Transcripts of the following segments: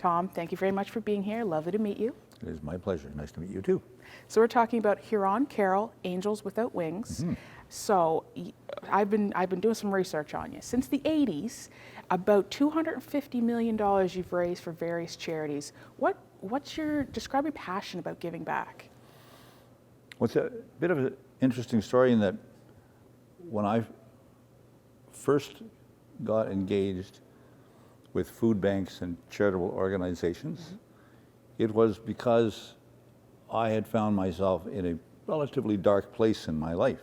Tom, thank you very much for being here. Lovely to meet you. It is my pleasure. Nice to meet you too. So we're talking about Huron Carole, Angels Without Wings. Mm-hmm. So I've been doing some research on you. Since the 80s, about $250 million you've raised for various charities. Describe your passion about giving back? Well, it's a bit of an interesting story in that when I first got engaged with food banks and charitable organizations, mm-hmm. it was because I had found myself in a relatively dark place in my life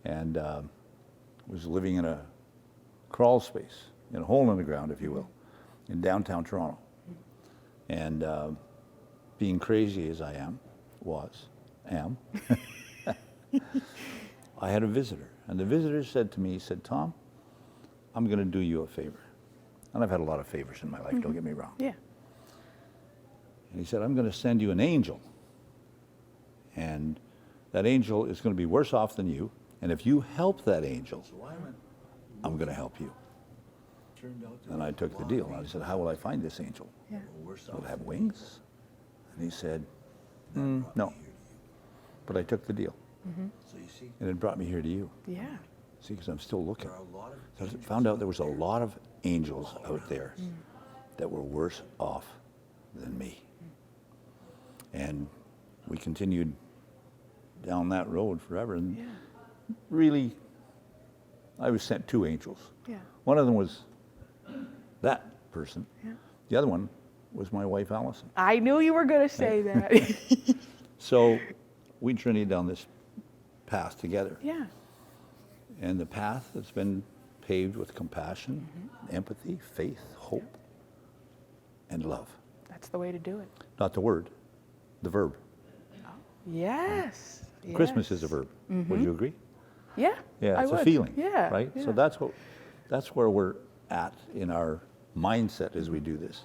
and was living in a crawl space, in a hole in the ground, if you will, in downtown Toronto. And being crazy as I am, I had a visitor. And the visitor said to me, he said, Tom, I'm going to do you a favor. And I've had a lot of favors in my life, mm-hmm. don't get me wrong. Yeah. And he said, I'm going to send you an angel. And that angel is going to be worse off than you. And if you help that angel, I'm going to help you. And I took the deal. I said, how will I find this angel? Yeah. Will it have wings? And he said, no. But I took the deal. Mm-hmm. And it brought me here to you. Yeah. See, because I'm still looking. I found out there was a lot of angels out there that were worse off than me. And we continued down that road forever. And really, I was sent two angels. Yeah. One of them was that person. Yeah. The other one was my wife, Allison. I knew you were going to say that. So we journeyed down this path together. Yeah. And the path that's been paved with compassion, mm-hmm. empathy, faith, hope, and love. That's the way to do it. Not the word, the verb. Oh, yes. Christmas is a verb. Mm-hmm. Would you agree? Yeah. Yeah, it's a feeling. Yeah. Right? Yeah. So that's where we're at in our mindset as we do this.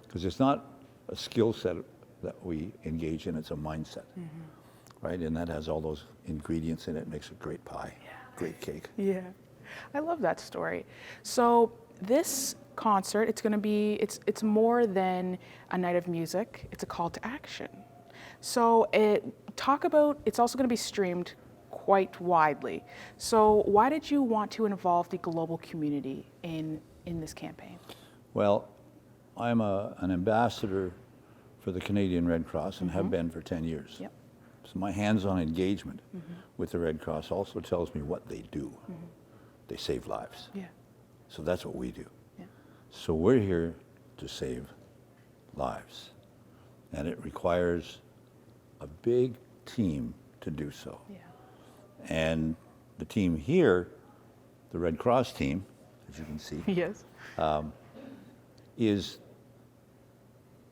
Because it's not a skill set that we engage in, it's a mindset. Mm-hmm. Right? And that has all those ingredients in it, makes a great pie, great cake. Yeah. I love that story. So this concert, it's going to be, it's more than a night of music. It's a call to action. So it's also going to be streamed quite widely. So why did you want to involve the global community in this campaign? Well, I'm an ambassador for the Canadian Red Cross and mm-hmm. have been for 10 years. Yep. So my hands-on engagement mm-hmm. with the Red Cross also tells me what they do. Mm-hmm. They save lives. Yeah. So that's what we do. Yeah. So we're here to save lives. And it requires a big team to do so. Yeah. And the team here, the Red Cross team, as you can see, yes. is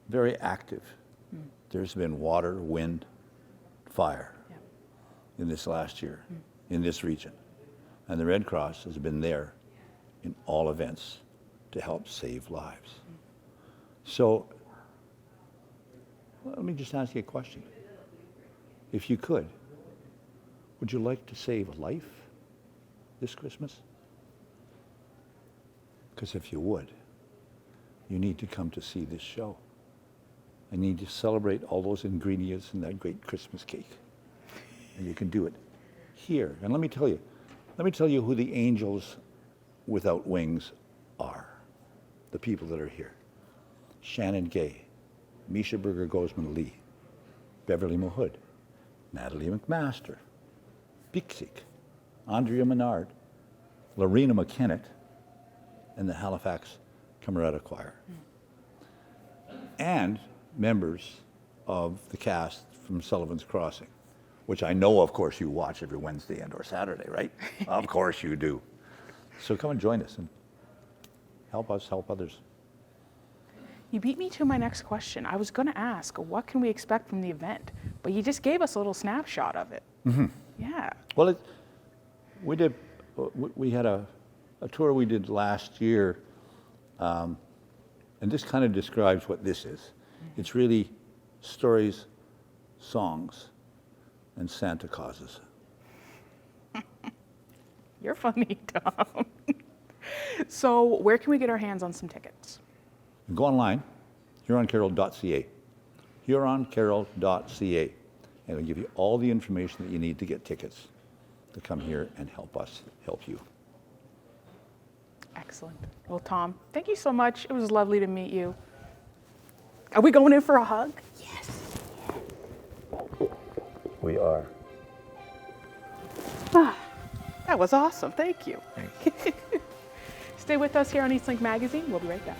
very active. There's been water, wind, fire in this last year, in this region. And the Red Cross has been there in all events to help save lives. So let me just ask you a question. If you could, would you like to save a life this Christmas? Because if you would, you need to come to see this show. I need to celebrate all those ingredients in that great Christmas cake. And you can do it here. And let me tell you who the Angels Without Wings are. The people that are here. Shannon Gay, Measha Brueggergosman Lee, Beverly Mahood, Natalie MacMaster, Pixik, Andrea Menard, Lorena McKennett, and the Halifax Camerata Choir. And members of the cast from Sullivan's Crossing, which I know, of course, you watch every Wednesday and or Saturday, right? Of course you do. So come and join us and help us help others. You beat me to my next question. I was going to ask, what can we expect from the event? But you just gave us a little snapshot of it. Mm-hmm. Yeah. Well, we had a tour we did last year, and this kind of describes what this is. It's really stories, songs, and Santa causes. You're funny, Tom. So where can we get our hands on some tickets? Go online, HuronCarole.ca. HuronCarole.ca. And it'll give you all the information that you need to get tickets to come here and help us help you. Excellent. Well, Tom, thank you so much. It was lovely to meet you. Are we going in for a hug? Yes. We are. That was awesome. Thank you. Stay with us here on Eastlink Magazine. We'll be right back.